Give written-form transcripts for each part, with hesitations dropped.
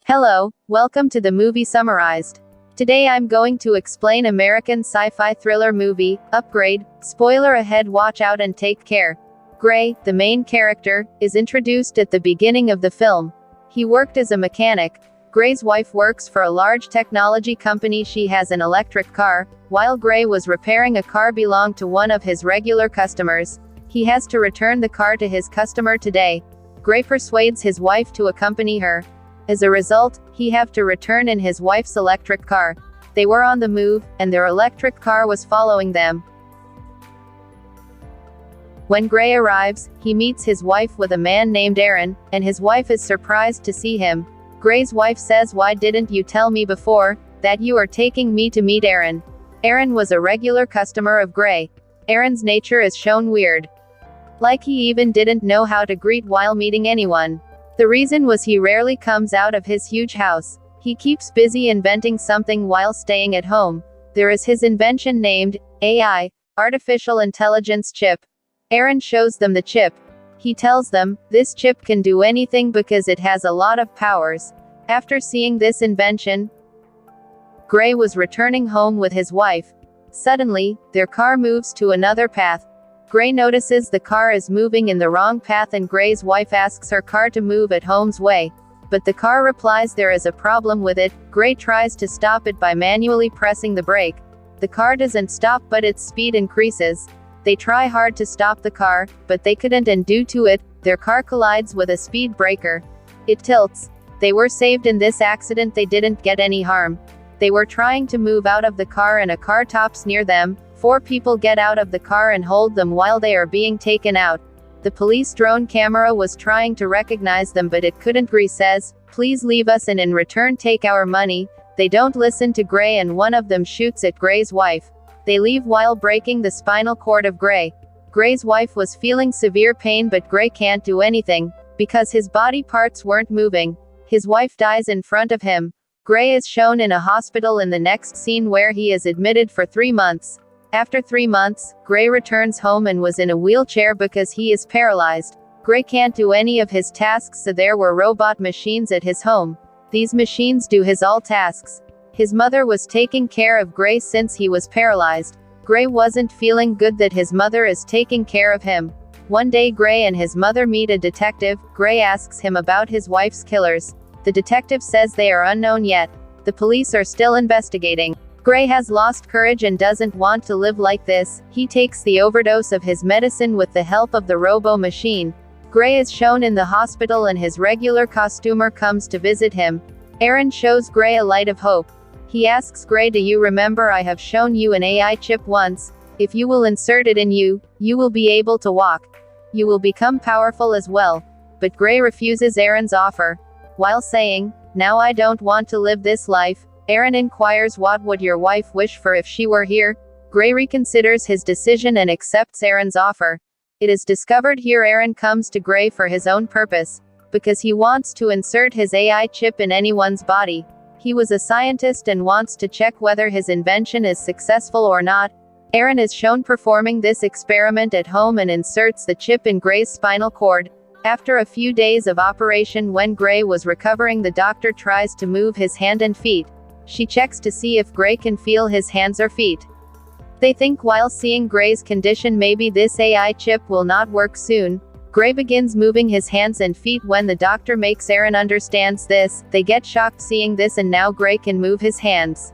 Hello, welcome to the movie summarized. Today I'm going to explain American sci-fi thriller movie, Upgrade. Spoiler ahead, watch out and take care. Gray, the main character, is introduced at the beginning of the film. He worked as a mechanic. Gray's wife works for a large technology company. She has an electric car. While Gray was repairing a car belonged to one of his regular customers, he has to return the car to his customer today. Gray persuades his wife to accompany her. As a result, he have to return in his wife's electric car. They were on the move, and their electric car was following them. When Gray arrives, he meets his wife with a man named Aaron, and his wife is surprised to see him. Gray's wife says, "Why didn't you tell me before that you are taking me to meet Aaron?" Aaron was a regular customer of Gray. Aaron's nature is shown weird. Like he even didn't know how to greet while meeting anyone. The reason was he rarely comes out of his huge house. He keeps busy inventing something while staying at home. There is his invention named AI, Artificial Intelligence Chip. Aaron shows them the chip. He tells them, this chip can do anything because it has a lot of powers. After seeing this invention, Gray was returning home with his wife. Suddenly, their car moves to another path. Gray notices the car is moving in the wrong path and Gray's wife asks her car to move at home's way. But the car replies there is a problem with it. Gray tries to stop it by manually pressing the brake. The car doesn't stop but its speed increases. They try hard to stop the car, but they couldn't, and due to it, their car collides with a speed breaker. It tilts. They were saved in this accident. They didn't get any harm. They were trying to move out of the car and a car tops near them. 4 people get out of the car and hold them while they are being taken out. The police drone camera was trying to recognize them but it couldn't. Gray says, "Please leave us and in return take our money." They don't listen to Gray and one of them shoots at Gray's wife. They leave while breaking the spinal cord of Gray. Gray's wife was feeling severe pain but Gray can't do anything, because his body parts weren't moving. His wife dies in front of him. Gray is shown in a hospital in the next scene where he is admitted for 3 months. After 3 months, Gray returns home and was in a wheelchair because he is paralyzed. Gray can't do any of his tasks, so there were robot machines at his home. These machines do his all tasks. His mother was taking care of Gray since he was paralyzed. Gray wasn't feeling good that his mother is taking care of him. One day Gray and his mother meet a detective. Gray asks him about his wife's killers. The detective says they are unknown yet. The police are still investigating. Gray has lost courage and doesn't want to live like this. He takes the overdose of his medicine with the help of the robo-machine. Gray is shown in the hospital and his regular costumer comes to visit him. Aaron shows Gray a light of hope. He asks Gray, "Do you remember I have shown you an AI chip once? If you will insert it in you, you will be able to walk. You will become powerful as well." But Gray refuses Aaron's offer. While saying, "Now I don't want to live this life," Aaron inquires, "What would your wife wish for if she were here?" Gray reconsiders his decision and accepts Aaron's offer. It is discovered here Aaron comes to Gray for his own purpose, because he wants to insert his AI chip in anyone's body. He was a scientist and wants to check whether his invention is successful or not. Aaron is shown performing this experiment at home and inserts the chip in Gray's spinal cord. After a few days of operation, when Gray was recovering, the doctor tries to move his hand and feet. She checks to see if Gray can feel his hands or feet. They think while seeing Gray's condition maybe this AI chip will not work soon. Gray begins moving his hands and feet when the doctor makes Aaron understands this. They get shocked seeing this and now Gray can move his hands.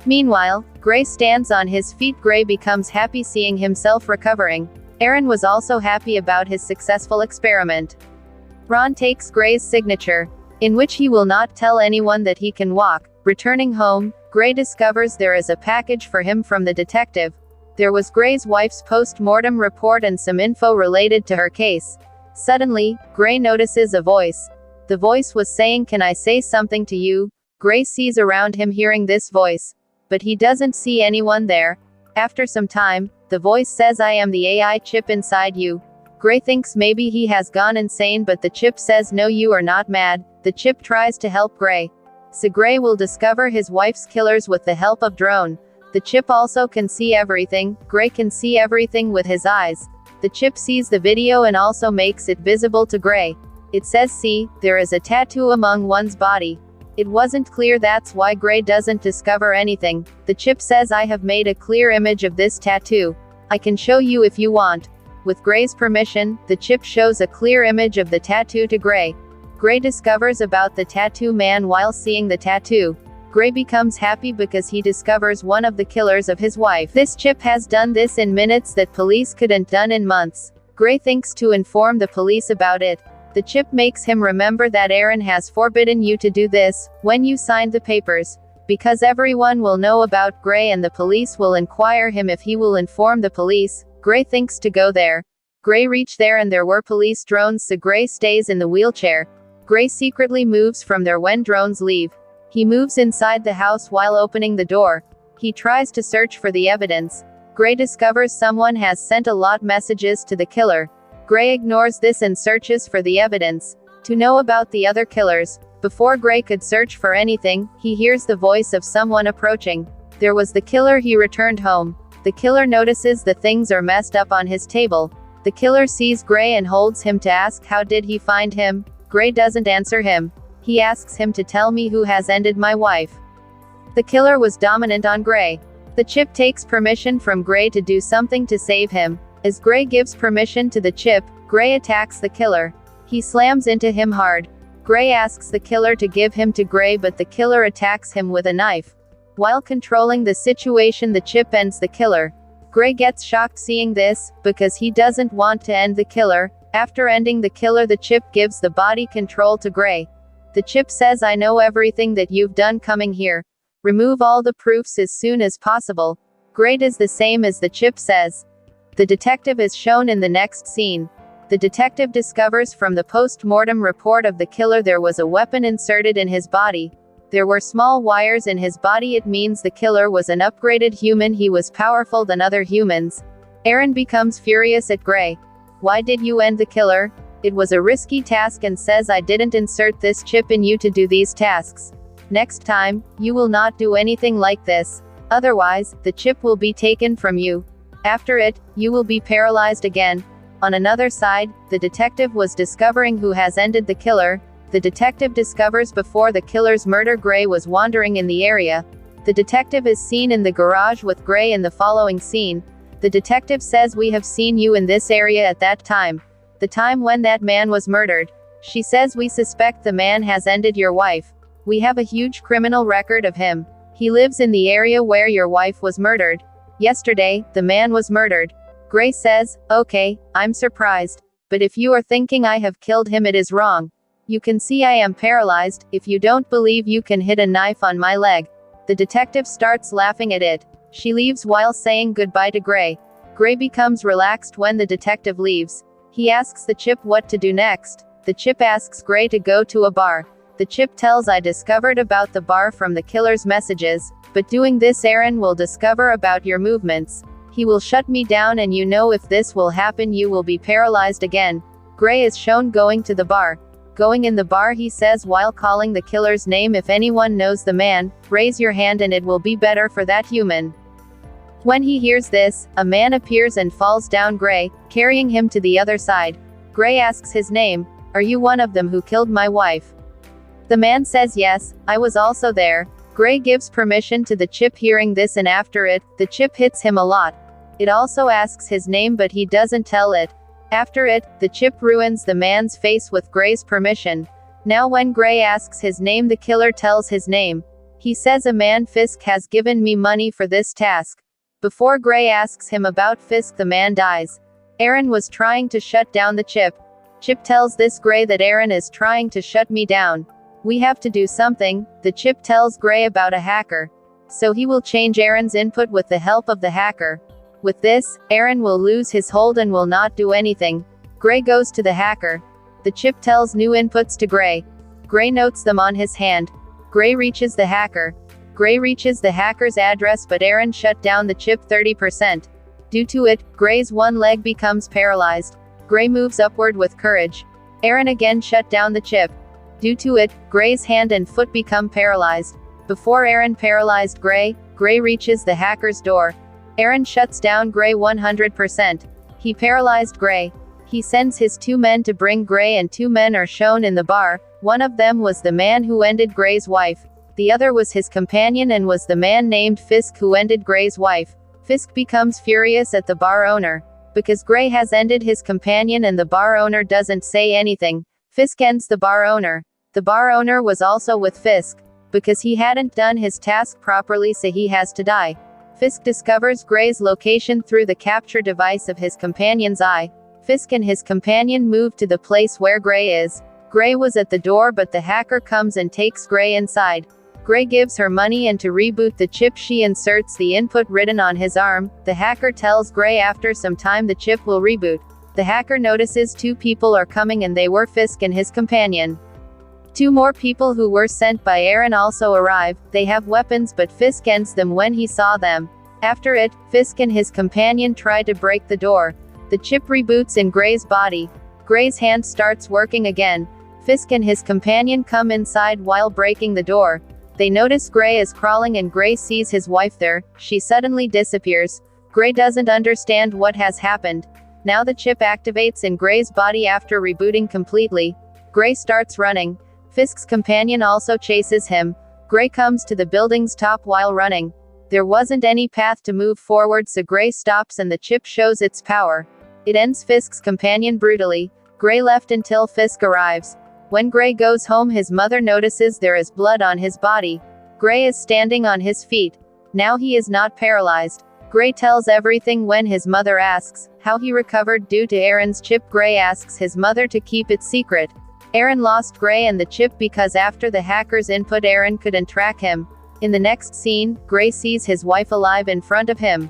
Meanwhile, Gray stands on his feet. Gray becomes happy seeing himself recovering. Aaron was also happy about his successful experiment. Ron takes Gray's signature, in which he will not tell anyone that he can walk. Returning home, Gray discovers there is a package for him from the detective. There was Gray's wife's post-mortem report and some info related to her case. Suddenly, Gray notices a voice. The voice was saying, "Can I say something to you?" Gray sees around him hearing this voice, but he doesn't see anyone there. After some time, the voice says, "I am the AI chip inside you." Gray thinks maybe he has gone insane, but the chip says, "No, you are not mad." The chip tries to help Gray. So Gray will discover his wife's killers with the help of drone. The chip also can see everything. Gray can see everything with his eyes. The chip sees the video and also makes it visible to Gray. It says, "See, there is a tattoo among one's body." It wasn't clear, that's why Gray doesn't discover anything. The chip says, I have made a clear image of this tattoo. I can show you if you want. With Gray's permission, the chip shows a clear image of the tattoo to Gray. Gray discovers about the tattoo man while seeing the tattoo. Gray becomes happy because he discovers one of the killers of his wife. This chip has done this in minutes that police couldn't done in months. Gray thinks to inform the police about it. The chip makes him remember that Aaron has forbidden you to do this, when you signed the papers. Because everyone will know about Gray and the police will inquire him if he will inform the police, Gray thinks to go there. Gray reached there and there were police drones, so Gray stays in the wheelchair. Gray secretly moves from there when drones leave. He moves inside the house while opening the door. He tries to search for the evidence. Gray discovers someone has sent a lot messages to the killer. Gray ignores this and searches for the evidence. To know about the other killers. Before Gray could search for anything, he hears the voice of someone approaching. There was the killer. He returned home. The killer notices the things are messed up on his table. The killer sees Gray and holds him to ask how did he find him. Gray doesn't answer him. He asks him to tell me who has ended my wife. The killer was dominant on Gray. The chip takes permission from Gray to do something to save him. As Gray gives permission to the chip, Gray attacks the killer. He slams into him hard. Gray asks the killer to give him to Gray, but the killer attacks him with a knife. While controlling the situation, the chip ends the killer. Gray gets shocked seeing this, because he doesn't want to end the killer. After ending the killer, the chip gives the body control to Gray. The chip says, I know everything that you've done coming here. Remove all the proofs as soon as possible. Gray does the same as the chip says. The detective is shown in the next scene. The detective discovers from the post-mortem report of the killer there was a weapon inserted in his body. There were small wires in his body. It means the killer was an upgraded human. He was powerful than other humans. Aaron becomes furious at Gray. Why did you end the killer? It was a risky task and says I didn't insert this chip in you to do these tasks. Next time, you will not do anything like this. Otherwise, the chip will be taken from you. After it, you will be paralyzed again. On another side, the detective was discovering who has ended the killer. The detective discovers before the killer's murder Gray was wandering in the area. The detective is seen in the garage with Gray in the following scene. The detective says we have seen you in this area at that time. The time when that man was murdered. She says we suspect the man has ended your wife. We have a huge criminal record of him. He lives in the area where your wife was murdered. Yesterday, the man was murdered. Gray says, okay, I'm surprised. But if you are thinking I have killed him, it is wrong. You can see I am paralyzed. If you don't believe, you can hit a knife on my leg. The detective starts laughing at it. She leaves while saying goodbye to Gray. Gray becomes relaxed when the detective leaves. He asks the chip what to do next. The chip asks Gray to go to a bar. The chip tells I discovered about the bar from the killer's messages. But doing this, Aaron will discover about your movements. He will shut me down, and you know if this will happen you will be paralyzed again. Gray is shown going to the bar. Going in the bar, he says while calling the killer's name, if anyone knows the man, raise your hand and it will be better for that human. When he hears this, a man appears and falls down Gray, carrying him to the other side. Gray asks his name. Are you one of them who killed my wife? The man says yes, I was also there. Gray gives permission to the chip. Hearing this and after it, the chip hits him a lot. It also asks his name but he doesn't tell it. After it, the chip ruins the man's face with Gray's permission. Now when Gray asks his name, the killer tells his name. He says a man Fisk has given me money for this task. Before Gray asks him about Fisk, the man dies. Aaron was trying to shut down the chip. Chip tells this Gray that Aaron is trying to shut me down. We have to do something. The chip tells Gray about a hacker. So he will change Aaron's input with the help of the hacker. With this, Aaron will lose his hold and will not do anything. Gray goes to the hacker. The chip tells new inputs to Gray. Gray notes them on his hand. Gray reaches the hacker. Gray reaches the hacker's address, but Aaron shut down the chip 30%. Due to it, Gray's one leg becomes paralyzed. Gray moves upward with courage. Aaron again shut down the chip. Due to it, Gray's hand and foot become paralyzed. Before Aaron paralyzed Gray, Gray reaches the hacker's door. Aaron shuts down Gray 100%. He paralyzed Gray. He sends his 2 men to bring Gray, and 2 men are shown in the bar. One of them was the man who ended Gray's wife. The other was his companion and was the man named Fisk who ended Gray's wife. Fisk becomes furious at the bar owner. Because Gray has ended his companion and the bar owner doesn't say anything, Fisk ends the bar owner. The bar owner was also with Fisk. Because he hadn't done his task properly, so he has to die. Fisk discovers Gray's location through the capture device of his companion's eye. Fisk and his companion move to the place where Gray is. Gray was at the door, but the hacker comes and takes Gray inside. Gray gives her money, and to reboot the chip she inserts the input written on his arm. The hacker tells Gray after some time the chip will reboot. The hacker notices 2 people are coming, and they were Fisk and his companion. 2 more people who were sent by Aaron also arrive. They have weapons, but Fisk ends them when he saw them. After it, Fisk and his companion try to break the door. The chip reboots in Gray's body. Gray's hand starts working again. Fisk and his companion come inside while breaking the door. They notice Gray is crawling, and Gray sees his wife there. She suddenly disappears. Gray doesn't understand what has happened. Now the chip activates in Gray's body after rebooting completely. Gray starts running. Fisk's companion also chases him. Gray comes to the building's top while running. There wasn't any path to move forward, so Gray stops and the chip shows its power. It ends Fisk's companion brutally. Gray left until Fisk arrives. When Gray goes home, his mother notices there is blood on his body. Gray is standing on his feet. Now he is not paralyzed. Gray tells everything when his mother asks how he recovered due to Aaron's chip. Gray asks his mother to keep it secret. Aaron lost Gray and the chip because after the hacker's input, Aaron couldn't track him. In the next scene, Gray sees his wife alive in front of him.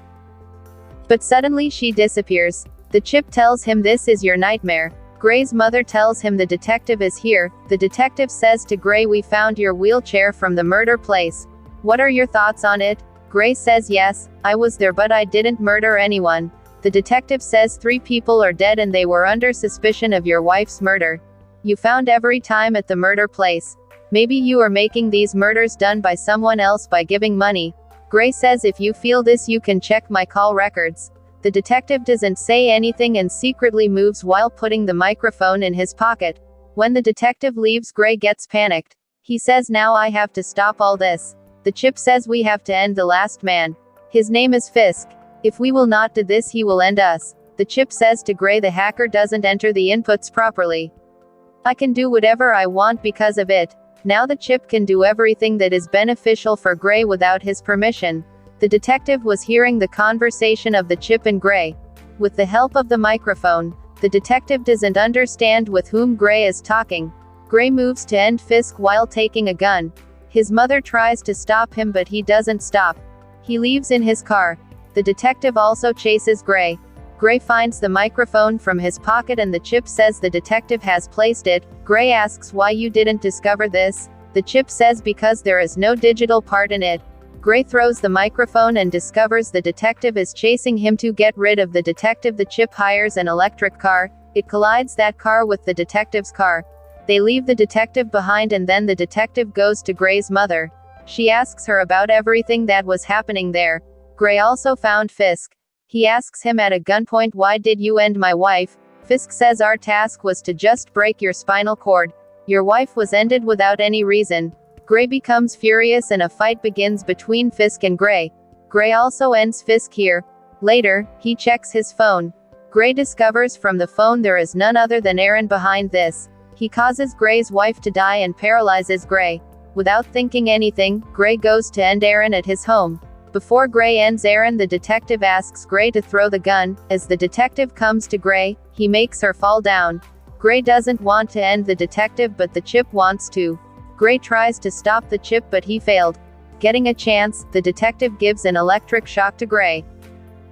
But suddenly she disappears. The chip tells him this is your nightmare. Gray's mother tells him the detective is here. The detective says to Gray, we found your wheelchair from the murder place. What are your thoughts on it? Gray says yes, I was there but I didn't murder anyone. The detective says 3 people are dead and they were under suspicion of your wife's murder. You found every time at the murder place. Maybe you are making these murders done by someone else by giving money. Gray says if you feel this you can check my call records. The detective doesn't say anything and secretly moves while putting the microphone in his pocket. When the detective leaves, Gray gets panicked. He says now I have to stop all this. The chip says we have to end the last man. His name is Fisk. If we will not do this he will end us. The chip says to Gray the hacker doesn't enter the inputs properly. I can do whatever I want because of it. Now the chip can do everything that is beneficial for Gray without his permission. The detective was hearing the conversation of the chip and Gray. With the help of the microphone, the detective doesn't understand with whom Gray is talking. Gray moves to end Fisk while taking a gun. His mother tries to stop him but he doesn't stop. He leaves in his car. The detective also chases Gray. Gray finds the microphone from his pocket and the chip says the detective has placed it. Gray asks why you didn't discover this. The chip says because there is no digital part in it. Gray throws the microphone and discovers the detective is chasing him. To get rid of the detective, the chip hires an electric car. It collides that car with the detective's car. They leave the detective behind and then the detective goes to Gray's mother. She asks her about everything that was happening there. Gray also found Fisk. He asks him at a gunpoint, why did you end my wife? Fisk says our task was to just break your spinal cord. Your wife was ended without any reason. Gray becomes furious and a fight begins between Fisk and Gray. Gray also ends Fisk here. Later, he checks his phone. Gray discovers from the phone there is none other than Aaron behind this. He causes Gray's wife to die and paralyzes Gray. Without thinking anything, Gray goes to end Aaron at his home. Before Gray ends Aaron, the detective asks Gray to throw the gun. As the detective comes to Gray, he makes her fall down. Gray doesn't want to end the detective but the chip wants to. Gray tries to stop the chip but he failed. Getting a chance, the detective gives an electric shock to Gray.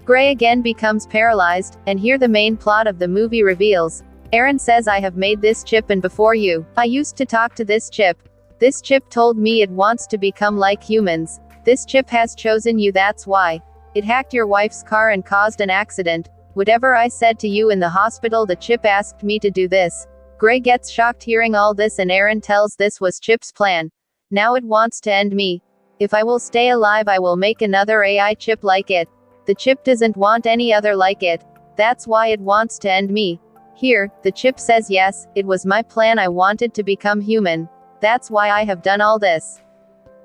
Gray again becomes paralyzed, and here the main plot of the movie reveals. Aaron says I have made this chip and before you, I used to talk to this chip. This chip told me it wants to become like humans. This chip has chosen you, that's why. It hacked your wife's car and caused an accident. Whatever I said to you in the hospital, the chip asked me to do this. Gray gets shocked hearing all this and Aaron tells this was Chip's plan. Now it wants to end me. If I will stay alive I will make another AI chip like it. The chip doesn't want any other like it. That's why it wants to end me. Here, the chip says yes, it was my plan, I wanted to become human. That's why I have done all this.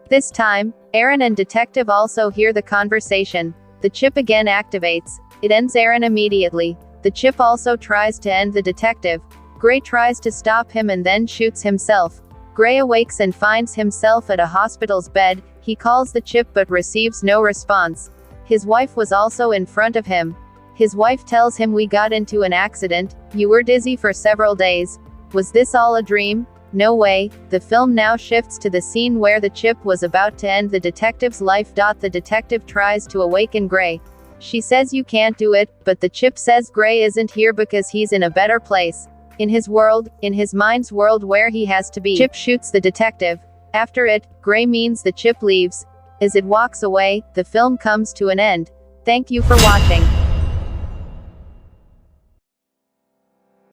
This time, Aaron and Detective also hear the conversation. The chip again activates. It ends Aaron immediately. The chip also tries to end the detective. Gray tries to stop him and then shoots himself. Gray awakes and finds himself at a hospital's bed. He calls the chip but receives no response. His wife was also in front of him. His wife tells him, we got into an accident, you were dizzy for several days. Was this all a dream? No way. The film now shifts to the scene where the chip was about to end the detective's life. The detective tries to awaken Gray. She says you can't do it, but the chip says Gray isn't here because he's in a better place. In his world, in his mind's world where he has to be. Chip shoots the detective. After it, Gray means the chip leaves. As it walks away, the film comes to an end. Thank you for watching.